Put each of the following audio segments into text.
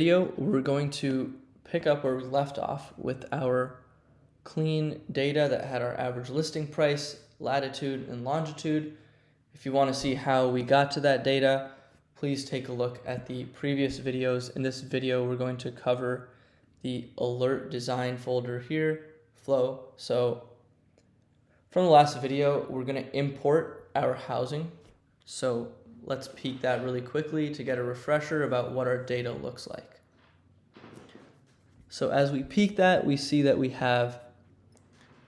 Video, we're going to pick up where we left off with our clean data that had our average listing price, latitude, and longitude. If you want to see how we got to that data, please take a look at the previous videos. In this video, we're going to cover the alert design folder here, flow. So from the last video, we're going to import our housing. So let's peek that really quickly to get a refresher about what our data looks like. So as we peek that, we see that we have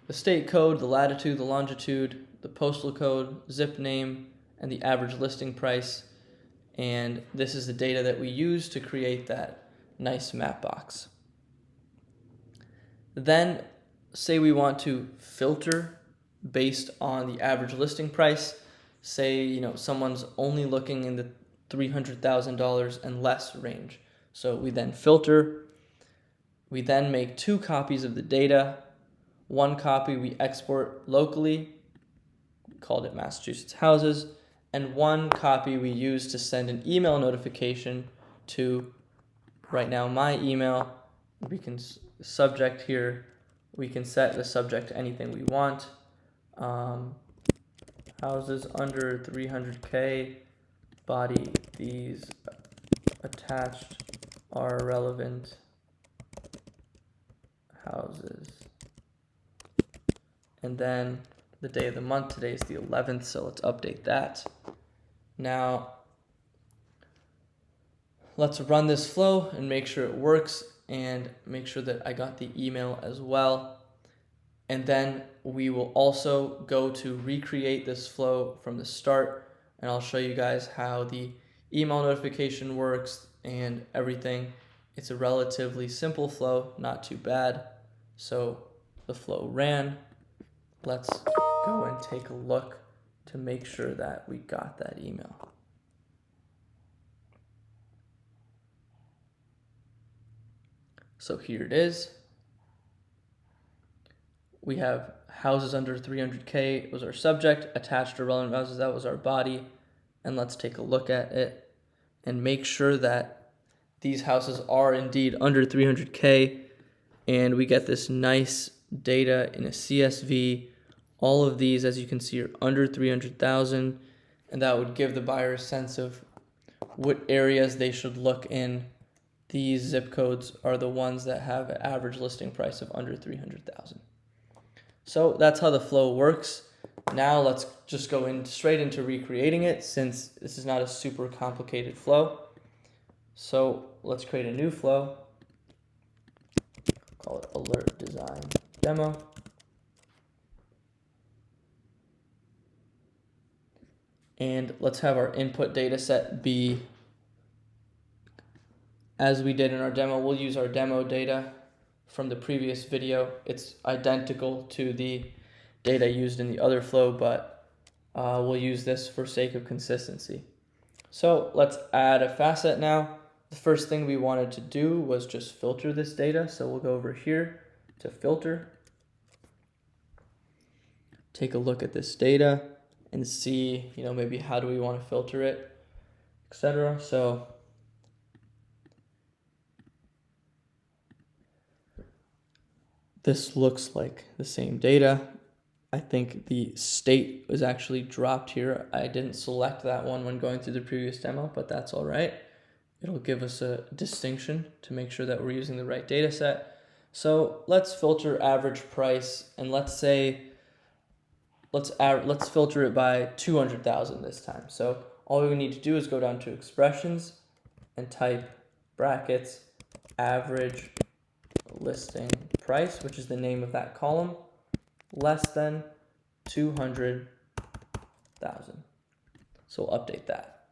the state code, the latitude, the longitude, the postal code, zip name, and the average listing price. And this is the data that we use to create that nice map box. Then say we want to filter based on the average listing price. Say, someone's only looking in the $300,000 and less range. So we then filter. We then make 2 copies of the data. 1 copy we export locally, we called it Massachusetts Houses, and 1 copy we use to send an email notification to, right now, my email. We can subject here, we can set the subject to anything we want. Houses under 300K, body, these attached are relevant houses. And then the day of the month, today is the 11th, so let's update that. Now, let's run this flow and make sure it works and make sure that I got the email as well. And then we will also go to recreate this flow from the start, and I'll show you guys how the email notification works and everything. It's a relatively simple flow, not too bad. So the flow ran. Let's go and take a look to make sure that we got that email. So here it is. We have houses under 300K was our subject, attached to relevant houses, that was our body. And let's take a look at it and make sure that these houses are indeed under 300K. And we get this nice data in a CSV. All of these, as you can see, are under 300,000. And that would give the buyer a sense of what areas they should look in. These zip codes are the ones that have an average listing price of under 300,000. So that's how the flow works. Now let's just go straight into recreating it, since this is not a super complicated flow. So let's create a new flow. Call it alert design demo. And let's have our input data set be, as we did in our demo, we'll use our demo data from the previous video. It's identical to the data used in the other flow, but we'll use this for sake of consistency. So let's add a facet now. The first thing we wanted to do was just filter this data. So we'll go over here to filter. Take a look at this data and see, maybe how do we want to filter it, etc. So this looks like the same data. I think the state was actually dropped here. I didn't select that one when going through the previous demo, but that's all right. It'll give us a distinction to make sure that we're using the right data set. So let's filter average price, and let's filter it by 200,000 this time. So all we need to do is go down to expressions and type brackets average listing price, which is the name of that column, less than 200,000. So we'll update that.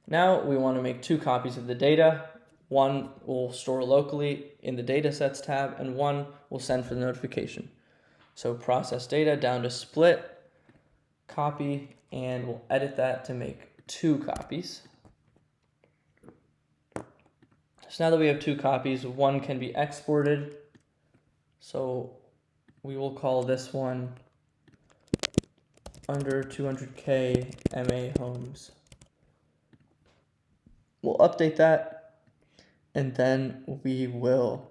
Now we want to make 2 copies of the data. 1 we'll store locally in the datasets tab, and 1 we'll send for the notification. So process data down to split, copy, and we'll edit that to make 2 copies. So now that we have 2 copies, 1 can be exported. So we will call this one under 200K MA homes. We'll update that, and then we will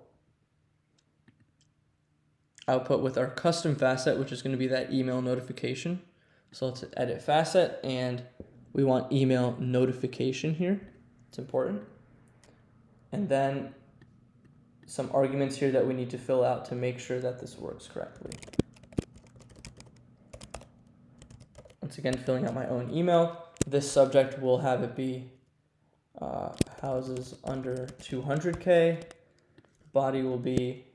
output with our custom facet, which is going to be that email notification. So let's edit facet, and we want email notification here. It's important. And then some arguments here that we need to fill out to make sure that this works correctly. Once again, filling out my own email. This subject will have it be houses under 200K. Body will be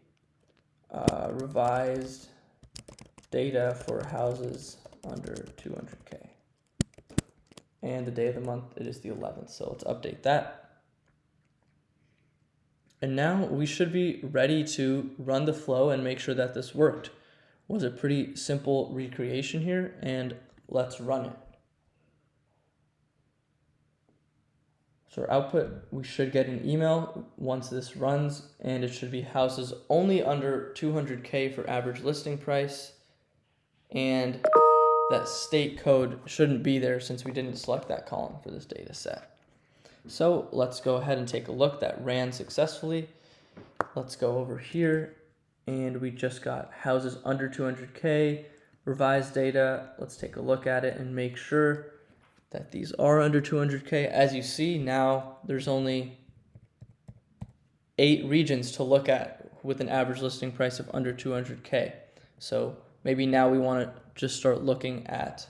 revised data for houses under 200K. And the day of the month, it is the 11th. So let's update that. And now we should be ready to run the flow and make sure that this worked. It was a pretty simple recreation here, and let's run it. So our output, we should get an email once this runs, and it should be houses only under 200K for average listing price. And that state code shouldn't be there since we didn't select that column for this data set. So let's go ahead and take a look. That ran successfully. Let's go over here, and we just got houses under 200K, revised data. Let's take a look at it and make sure that these are under 200K. As you see, now there's only 8 regions to look at with an average listing price of under 200K. So maybe now we want to just start looking at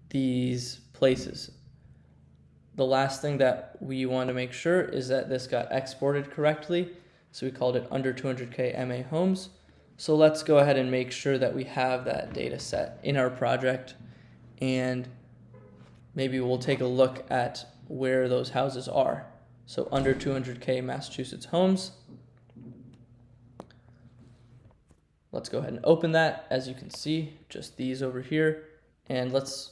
these places. The last thing that we want to make sure is that this got exported correctly. So we called it under 200K MA homes. So let's go ahead and make sure that we have that data set in our project, and maybe we'll take a look at where those houses are. So under 200K Massachusetts homes. Let's go ahead and open that. As you can see, just these over here. And let's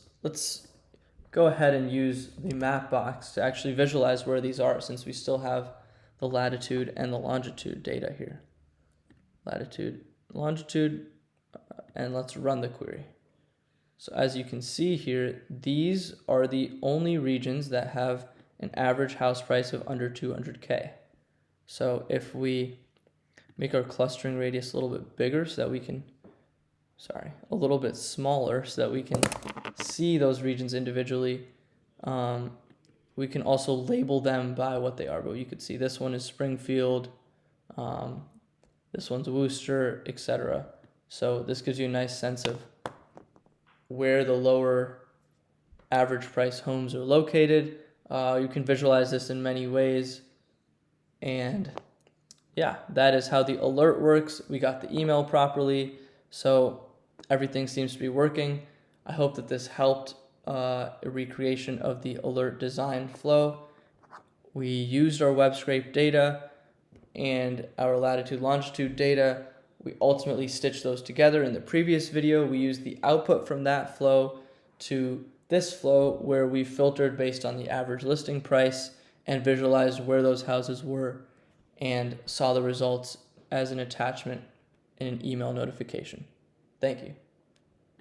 go ahead and use the map box to actually visualize where these are, since we still have the latitude and the longitude data here. Latitude, longitude, and let's run the query. So as you can see here, these are the only regions that have an average house price of under 200K. So if we make our clustering radius a little bit bigger so that we can, a little bit smaller so that we can see those regions individually, we can also label them by what they are. But you could see this one is Springfield, this one's Worcester, etc. So this gives you a nice sense of where the lower average price homes are located. You can visualize this in many ways. And yeah, that is how the alert works. We got the email properly, so everything seems to be working. I hope that this helped a recreation of the alert design flow. We used our web scrape data and our latitude longitude data. We ultimately stitched those together. In the previous video, we used the output from that flow to this flow, where we filtered based on the average listing price and visualized where those houses were and saw the results as an attachment in an email notification. Thank you.